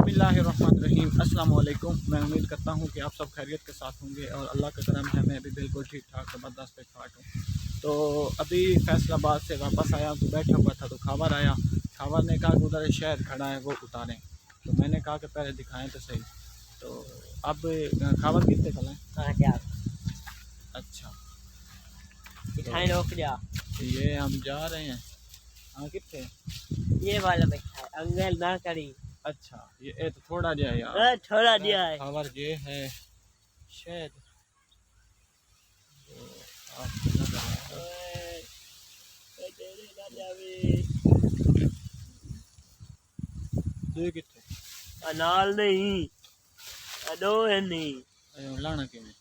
बिस्मिल्लाहिर्रहमानिर्रहीम। अस्सलाम वालेकुम। मैं उम्मीद करता हूँ कि आप सब खैरियत के साथ होंगे और अल्लाह का करम है मैं भी बिल्कुल ठीक ठाक ज़बरदस्त पे ठाक हूँ। तो अभी फैसलाबाद से वापस आया तो बैठा हुआ था तो खावर आया। खावर ने कहा कि उधर शहर खड़ा है वो उतारें, तो मैंने कहा कि पहले दिखाएं तो सही। तो अब खावर कितने चलें? अच्छा, तो ये हम जा रहे हैं। हाँ कितने? ये वाला बैठा है अंगल ना करी। अच्छा, ये तो थोड़ा जा यार, थोड़ा दिया है। खावर ये है शायद तो आप नजर आएगा। ये कितने? नाल नहीं दो है नहीं लाना के में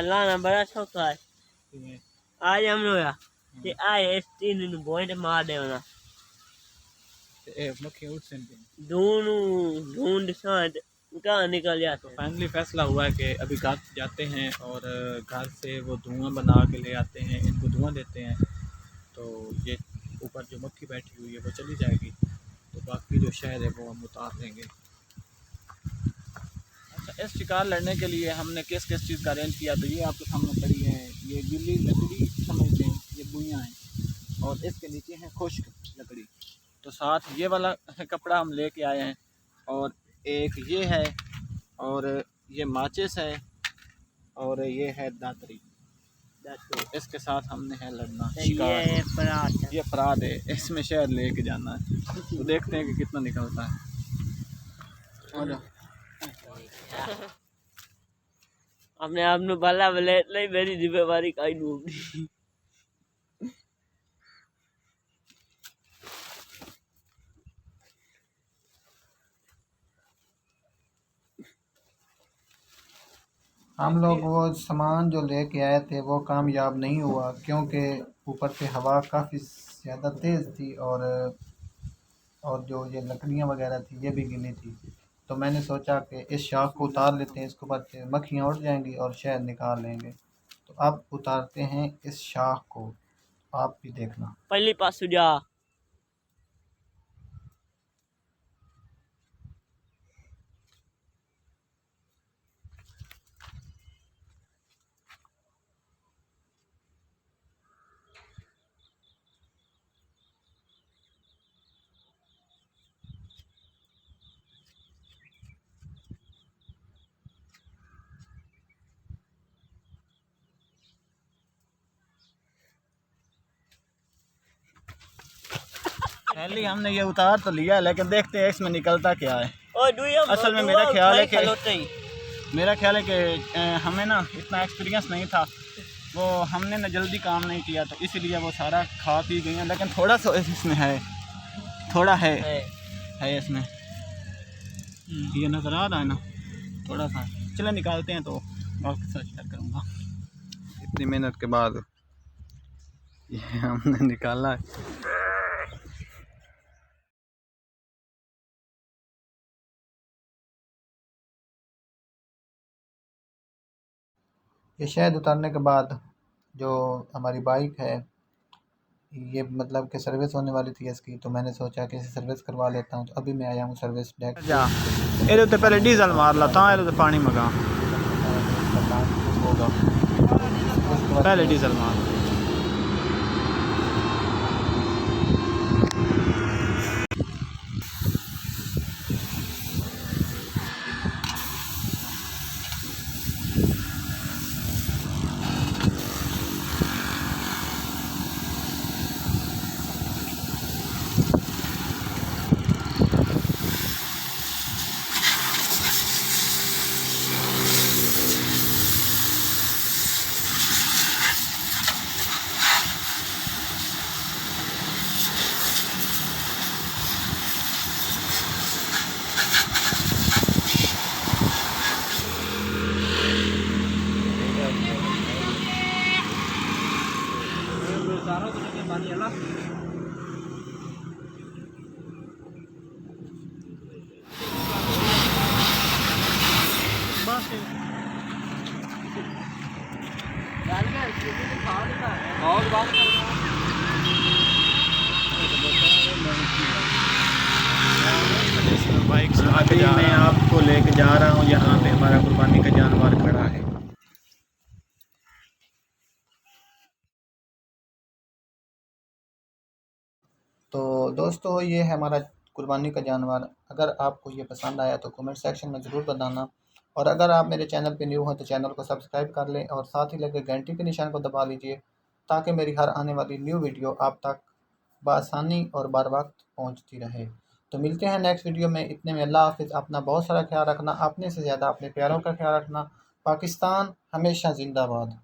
लाना बड़ा सौखा है। किमें आज हम लोग ते आए इस तीन नु पॉइंट मार दे ना ए मक्खी उठ से ढूंढ साथ कहाँ निकल जाते तो हैं। फाइनली फैसला हुआ है कि अभी घर जाते हैं और घर से वो धुआं बना के ले आते हैं, इनको धुआं देते हैं तो ये ऊपर जो मक्खी बैठी हुई है वो चली जाएगी, तो बाकी जो शहर है वो हम उतार देंगे। अच्छा, इस शिकार लड़ने के लिए हमने किस किस चीज़ का अरेंज किया, तो ये आपके सामने पड़ी है, ये गीली लकड़ी समझ लें, ये बुइयाँ हैं और इसके नीचे है खुश्क लकड़ी। तो साथ ये वाला कपड़ा हम लेके आए हैं और एक ये है और ये माचिस है और ये है दातरी। तो इसके साथ हमने है लड़ना शिकार। ये परात है, इसमें शहर लेके जाना है, तो देखते हैं कि कितना निकलता है। और अपने आप नु बाला बले नहीं मेरी जिम्मेवारी काई ढूंढी। हम लोग वो सामान जो लेके आए थे वो कामयाब नहीं हुआ क्योंकि ऊपर से हवा काफ़ी ज़्यादा तेज़ थी और जो ये लकड़ियाँ वगैरह थी ये भी गीली थी। तो मैंने सोचा कि इस शाख को उतार लेते हैं, इसके ऊपर से मक्खियाँ उड़ जाएंगी और शहद निकाल लेंगे। तो अब उतारते हैं इस शाख को, आप भी देखना। पहली पास जा पहले हमने ये उतार तो लिया है, लेकिन देखते हैं इसमें निकलता क्या है। और असल में मेरा ख्याल है कि हमें ना इतना एक्सपीरियंस नहीं था, वो हमने ना जल्दी काम नहीं किया तो इसीलिए वो सारा खा पी गई हैं, लेकिन थोड़ा सा इसमें है, थोड़ा है इसमें, ये नज़र आ रहा है ना थोड़ा सा। चलो निकालते हैं तो आपके साथ शेयर करूँगा। इतनी मेहनत के बाद ये हमने निकाला है। ये शहद उतारने के बाद जो हमारी बाइक है ये मतलब कि सर्विस होने वाली थी इसकी, तो मैंने सोचा कि इसे सर्विस करवा लेता हूँ। तो अभी मैं आया हूँ सर्विस डेक जा ये तो पहले डीजल मार ला था, ये तो पानी मंगा होगा, पहले डीजल मार। मैं आपको लेके जा रहा हूँ, यहाँ पे हमारा कुर्बानी का जानवर खड़ा है। तो दोस्तों ये है हमारा कुर्बानी का जानवर। अगर आपको ये पसंद आया तो कमेंट सेक्शन में ज़रूर बताना, और अगर आप मेरे चैनल पे न्यू हो तो चैनल को सब्सक्राइब कर लें और साथ ही लगे घंटी के निशान को दबा लीजिए, ताकि मेरी हर आने वाली न्यू वीडियो आप तक बआसानी और बर वक्त पहुँचती रहे। तो मिलते हैं नेक्स्ट वीडियो में, इतने में अल्लाह हाफ़िज़। अपना बहुत सारा ख्याल रखना, अपने से ज़्यादा अपने प्यारों का ख्याल रखना। पाकिस्तान हमेशा ज़िंदाबाद।